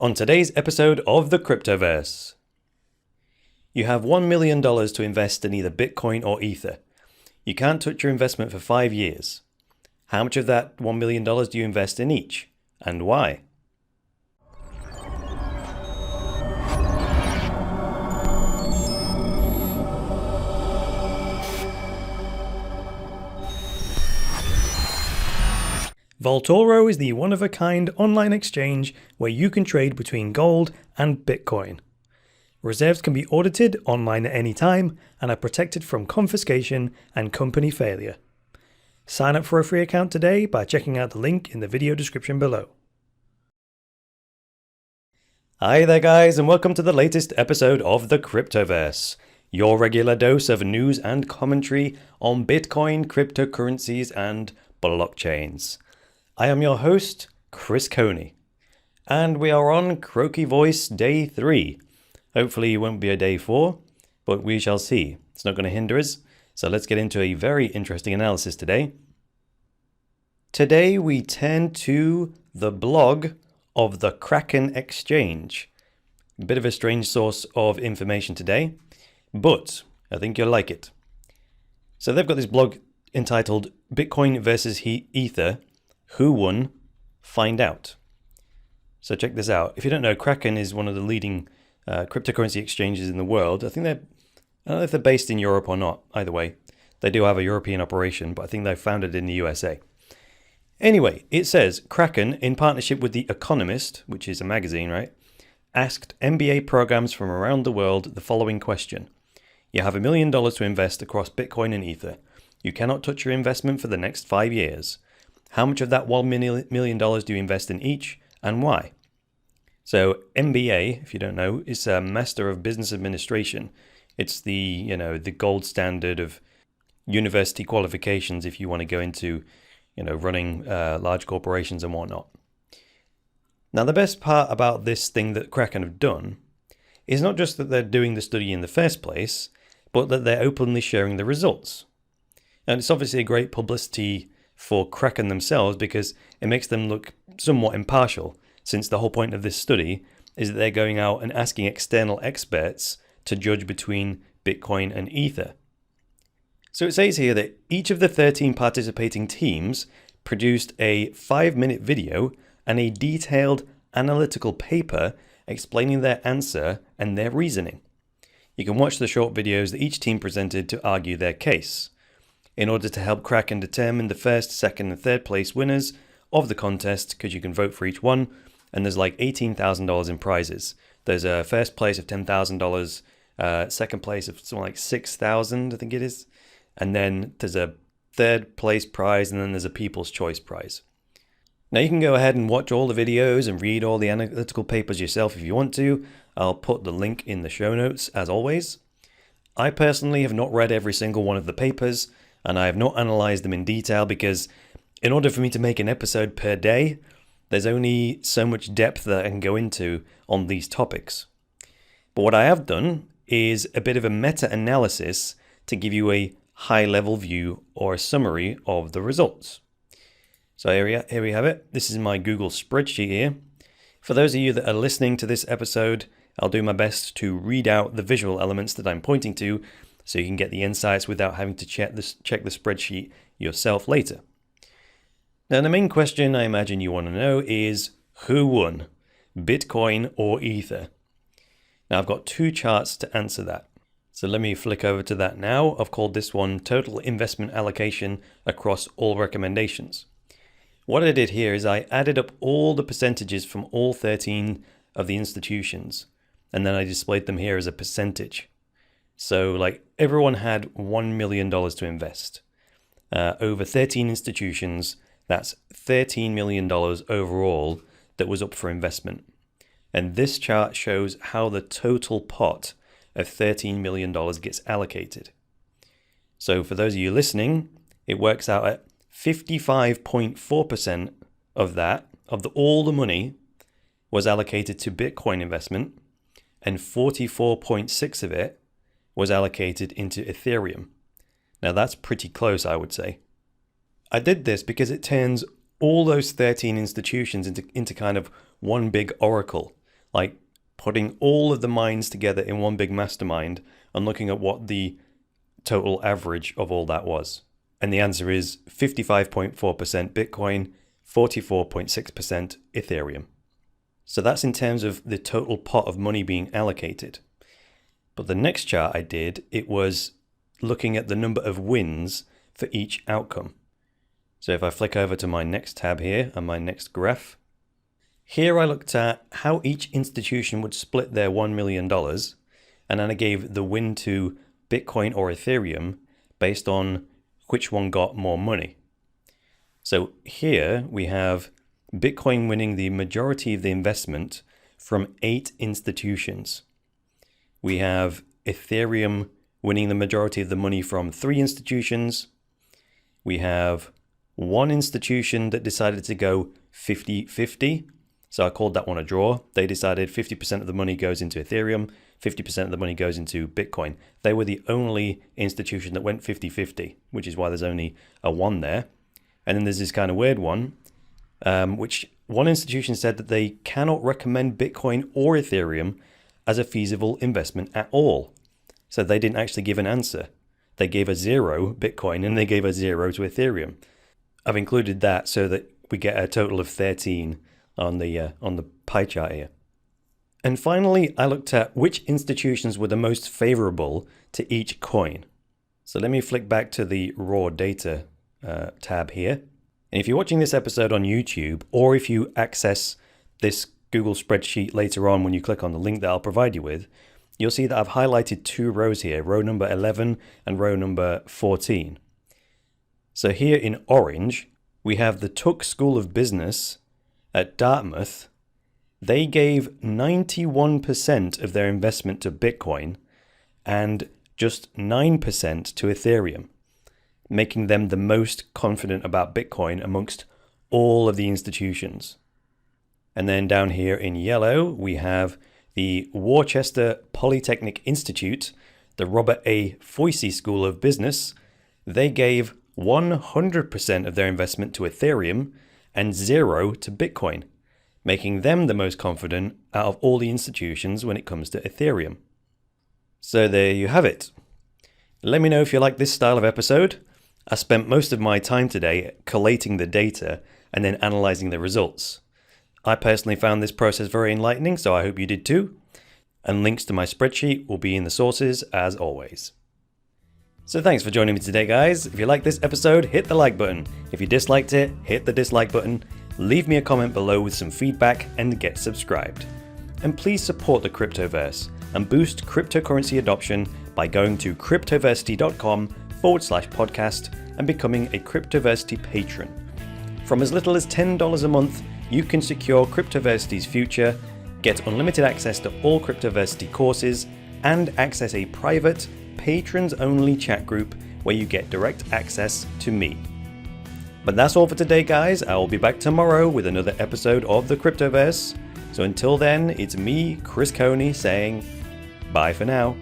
On today's episode of the Cryptoverse. You have $1 million to invest in either Bitcoin or Ether. You can't touch your investment for 5 years. How much of that $1 million do you invest in each, and why? Vaultoro is the one-of-a-kind online exchange where you can trade between gold and Bitcoin. Reserves can be audited online at any time and are protected from confiscation and company failure. Sign up for a free account today by checking out the link in the video description below. Hi there guys, and welcome to the latest episode of the Cryptoverse, your regular dose of news and commentary on Bitcoin, cryptocurrencies and blockchains. I am your host, Chris Coney, and we are on Croaky Voice Day 3. Hopefully it won't be a Day 4, but we shall see. It's not going to hinder us, so let's get into a very interesting analysis today. Today we turn to the blog of the Kraken exchange. A bit of a strange source of information today, but I think you'll like it. So they've got this blog entitled Bitcoin versus Ether. Who won? Find out. So check this out. If you don't know, Kraken is one of the leading cryptocurrency exchanges in the world. I don't know if they're based in Europe or not. Either way, they do have a European operation, but I think they're founded in the USA. Anyway, it says Kraken, in partnership with the Economist, which is a magazine, right, asked MBA programs from around the world the following question. You have $1 million to invest across Bitcoin and Ether. You cannot touch your investment for the next 5 years. How much of that $1 million do you invest in each, and why? So MBA, if you don't know, is a Master of Business Administration. It's the gold standard of university qualifications if you want to go into, running large corporations and whatnot. Now, the best part about this thing that Kraken have done is not just that they're doing the study in the first place, but that they're openly sharing the results. And it's obviously a great publicity for Kraken themselves because it makes them look somewhat impartial, since the whole point of this study is that they're going out and asking external experts to judge between Bitcoin and Ether. So it says here that each of the 13 participating teams produced a 5-minute video and a detailed analytical paper explaining their answer and their reasoning. You can watch the short videos that each team presented to argue their case. In order to help Kraken determine the first, second, and third place winners of the contest, because you can vote for each one, and there's like $18,000 in prizes. There's a first place of $10,000, second place of something like $6,000, I think it is, and then there's a third place prize, and then there's a People's Choice prize. Now you can go ahead and watch all the videos and read all the analytical papers yourself if you want to. I'll put the link in the show notes, as always. I personally have not read every single one of the papers, and I have not analyzed them in detail because in order for me to make an episode per day, there's only so much depth that I can go into on these topics. But what I have done is a bit of a meta-analysis to give you a high-level view or a summary of the results. So here we have it. This is my Google spreadsheet here. For those of you that are listening to this episode, I'll do my best to read out the visual elements that I'm pointing to so you can get the insights without having to check the spreadsheet yourself later. Now, the main question I imagine you want to know is, who won, Bitcoin or Ether? Now, I've got 2 charts to answer that. So let me flick over to that now. I've called this one Total Investment Allocation Across All Recommendations. What I did here is I added up all the percentages from all 13 of the institutions, and then I displayed them here as a percentage. So like everyone had $1 million to invest. Over 13 institutions, that's $13 million overall that was up for investment. And this chart shows how the total pot of $13 million gets allocated. So for those of you listening, it works out at 55.4% of that, all the money was allocated to Bitcoin investment, and 44.6% of it was allocated into Ethereum. Now that's pretty close, I would say. I did this because it turns all those 13 institutions into kind of one big oracle. like putting all of the minds together in one big mastermind and looking at what the total average of all that was. And the answer is 55.4% Bitcoin, 44.6% Ethereum. So that's in terms of the total pot of money being allocated. But the next chart I did, it was looking at the number of wins for each outcome. So if I flick over to my next tab here and my next graph, here I looked at how each institution would split their $1 million, and then I gave the win to Bitcoin or Ethereum based on which one got more money. So here we have Bitcoin winning the majority of the investment from 8 institutions. We have Ethereum winning the majority of the money from 3 institutions. We have one institution that decided to go 50-50. So I called that one a draw. They decided 50% of the money goes into Ethereum, 50% of the money goes into Bitcoin. They were the only institution that went 50-50, which is why there's only a 1 there. And then there's this kind of weird one, which one institution said that they cannot recommend Bitcoin or Ethereum as a feasible investment at all. So they didn't actually give an answer. They gave a 0 Bitcoin and they gave a 0 to Ethereum. I've included that so that we get a total of 13 on the pie chart here. And finally, I looked at which institutions were the most favorable to each coin. So let me flick back to the raw data tab here. And if you're watching this episode on YouTube, or if you access this Google spreadsheet later on when you click on the link that I'll provide you with, you'll see that I've highlighted 2 rows here, row number 11 and row number 14. So here in orange, we have the Tuck School of Business at Dartmouth. They gave 91% of their investment to Bitcoin and just 9% to Ethereum, making them the most confident about Bitcoin amongst all of the institutions. And then down here in yellow, we have the Worcester Polytechnic Institute, the Robert A. Foisy School of Business. They gave 100% of their investment to Ethereum and 0 to Bitcoin, making them the most confident out of all the institutions when it comes to Ethereum. So there you have it. Let me know if you like this style of episode. I spent most of my time today collating the data and then analyzing the results. I personally found this process very enlightening, so I hope you did too. And links to my spreadsheet will be in the sources as always. So thanks for joining me today, guys. If you liked this episode, hit the like button. If you disliked it, hit the dislike button. Leave me a comment below with some feedback and get subscribed. And please support the Cryptoverse and boost cryptocurrency adoption by going to cryptoversity.com/podcast and becoming a Cryptoversity patron. From as little as $10 a month, you can secure Cryptoversity's future, get unlimited access to all Cryptoversity courses, and access a private, patrons-only chat group where you get direct access to me. But that's all for today, guys. I will be back tomorrow with another episode of the Cryptoverse. So until then, it's me, Chris Coney, saying bye for now.